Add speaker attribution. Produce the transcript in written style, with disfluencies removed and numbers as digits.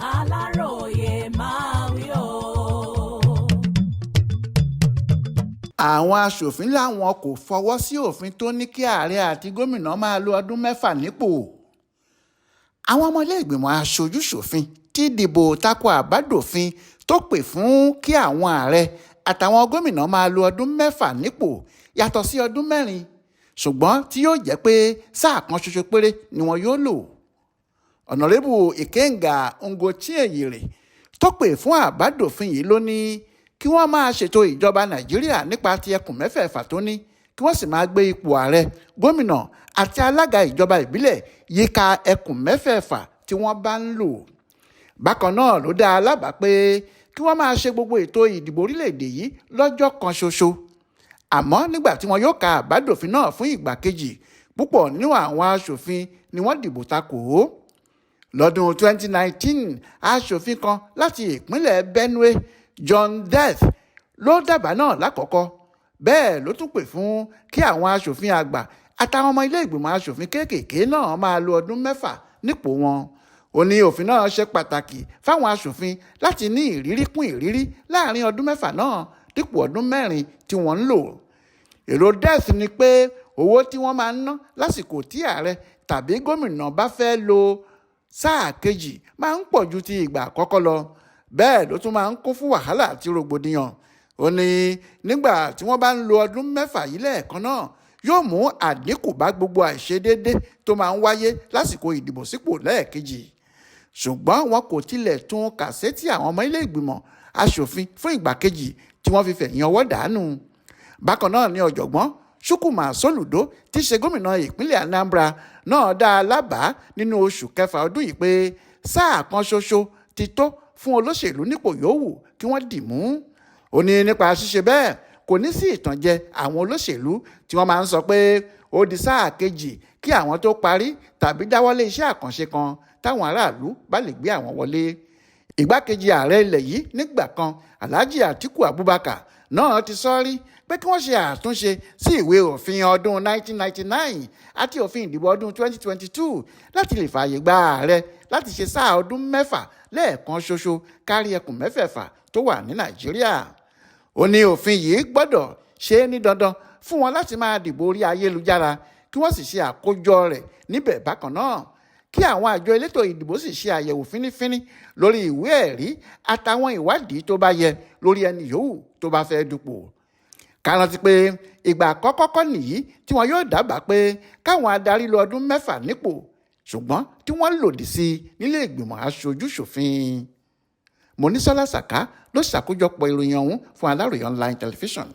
Speaker 1: Alaroye máa wí o.
Speaker 2: Àwọn aṣòfin láwọn kò fọwọ́ sí òfin tó ní kí ààrẹ àti gómìnà máa lo ọdún mẹ́fà nípò. Àwọn ọmọ ilé ìgbìmọ̀ aṣojú-ṣòfin ti dìbò tako àbádòfin tó pè fún kí àwọn ààrẹ àtàwọn gómìnà máa lo ọdún mẹ́fà nípò yàtọ̀ sí ọdún mẹ́rin, ṣùgbọ́n tí yóò jẹ́ pé sáà kan ṣoṣo péré ni wọn yóò lò. Ọ̀nàrẹ́bù Ìkéǹgà Ngochieyere tó pè fún àbádòfin yìí ló ní kí wọ́n máa ṣètò ìjọba Nàìjíríà nípa ti ẹkùn mẹ́fẹ̀ẹ̀fà tó ní, kí wọ́n sì máa gbé ipò ààrẹ, gómìnà àti alága ìjọba ìbílẹ̀ yíká ẹkùn mẹ́fẹ̀ẹ̀fà tí wọ́n bá ń lò. Bákan náà ló dá a lábàá pé kí wọ́n máa ṣe gbogbo ètò ìdìbò orílẹ̀-èdè yìí lọ́jọ́ kan ṣoṣo. Àmọ́ nígbà tí wọn yóò ka àbádòfin náà fún ìgbà kejì, púpọ̀ nínú àwọn aṣòfin ni wọ́n dìbò takò ó. Lọ́dún 2019, aṣòfin kan láti ìpínlẹ̀ Benue, John Death, ló dábàá náà lákọ̀ọ́kọ́. Bẹ́ẹ̀ ló tún pè fún kí àwọn aṣòfin àgbà àtàwọn ọmọ ilé ìgbìmọ̀ aṣòfin kéékèèké náà máa lo ọdún mẹ́fà nípò wọn. Ó ní òfin náà ṣe pàtàkì fáwọn aṣòfin láti ní ìrírí kún ìrírí láàrin ọdún mẹ́fà náà dípò ọdún mẹ́rin tí wọ́n ń lò. Èrò Death ni pé owó tí wọ́n máa ń ná lásìkò tí ààrẹ tàbí gómìnà bá fẹ́ lo sáà kejì máa ń pọ̀ ju ti ìgbà àkọ́kọ́ lọ. Bẹ́ẹ̀ ló tún máa ń kún fún wàhálà àti rògbòdìyàn. Ó ní nígbà tí wọ́n bá ń lo ọdún mẹ́fà yìí lẹ́ẹ̀kan náà, yóò mú àdínkù bá gbogbo àìṣedéédé tó máa ń wáyé lásìkò ìdìbò sípò lẹ́ẹ̀kejì. Ṣùgbọ́n wọn kò tilẹ̀ tún kàsétì àwọn ọmọ ilé ìgbìmọ̀ aṣòfin fún ìgbà kejì tí wọ́n fi fẹ̀yìn ọwọ́ dànù. Bákan náà ni ọ̀jọ̀gbọ́n Chukwuma Soludo tí í ṣe gómìnà ìpínlẹ̀ Anambra náà dá a lábàá nínú oṣù kẹfà ọdún yìí pé sáà kan ṣoṣo ti tó fún olóṣèlú nípò yòówù kí wọ́n dì mú. Ó ní nípa ṣíṣe bẹ́ẹ̀ kò ní sí ìtànjẹ àwọn olóṣèlú tí wọ́n máa ń sọ pé ó di sáà kejì kí àwọn tó parí tàbí dáwọ́lé iṣẹ́ àkànṣe kan táwọn aráàlú bá lè gbé àwọn wọlé. Ìgbákejì ààrẹ ilẹ̀ yìí nígbà kan, Alhaji Atiku Abubakar, náà ti sọ rí pé kí wọ́n ṣe àtúnṣe sí ìwé òfin ọdún 1999 àti òfin ìdìbò ọdún 2022 láti lè fààyè gba ààrẹ láti ṣe sáà ọdún mẹ́fà lẹ́ẹ̀kan ṣoṣo kárí ẹkùn mẹ́fẹ̀ẹ̀fà tó wà ní Nàìjíríà. Ó ní òfin yìí gbọ́dọ̀ ṣe é ní dandan fún wọn láti máa dìbò orí ayélujára, kí wọ́n sì ṣe àkójọ rẹ̀ níbẹ̀ bákan náà, kí àwọn àjọ elétò ìdìbò sì ṣe àyẹ̀wò fínífíní lórí ìwé ẹ̀rí àtàwọn ìwádìí tó bá yẹ lórí ẹni yòówù tó bá fẹ́ dupò. Ká rántí pé ìgbà àkọ́kọ́ kọ́ nìyí tí wọn yóò dábàá pé káwọn adarí lo ọdún mẹ́fà nípò, ṣùgbọ́n tí wọ́n lòdì sí nílé ìgbìmọ̀ aṣojú-ṣòfin. Monísọ́lá Sàká ló ṣàkójọpọ̀ ìròyìn ọ̀hún fún Alaroye online television.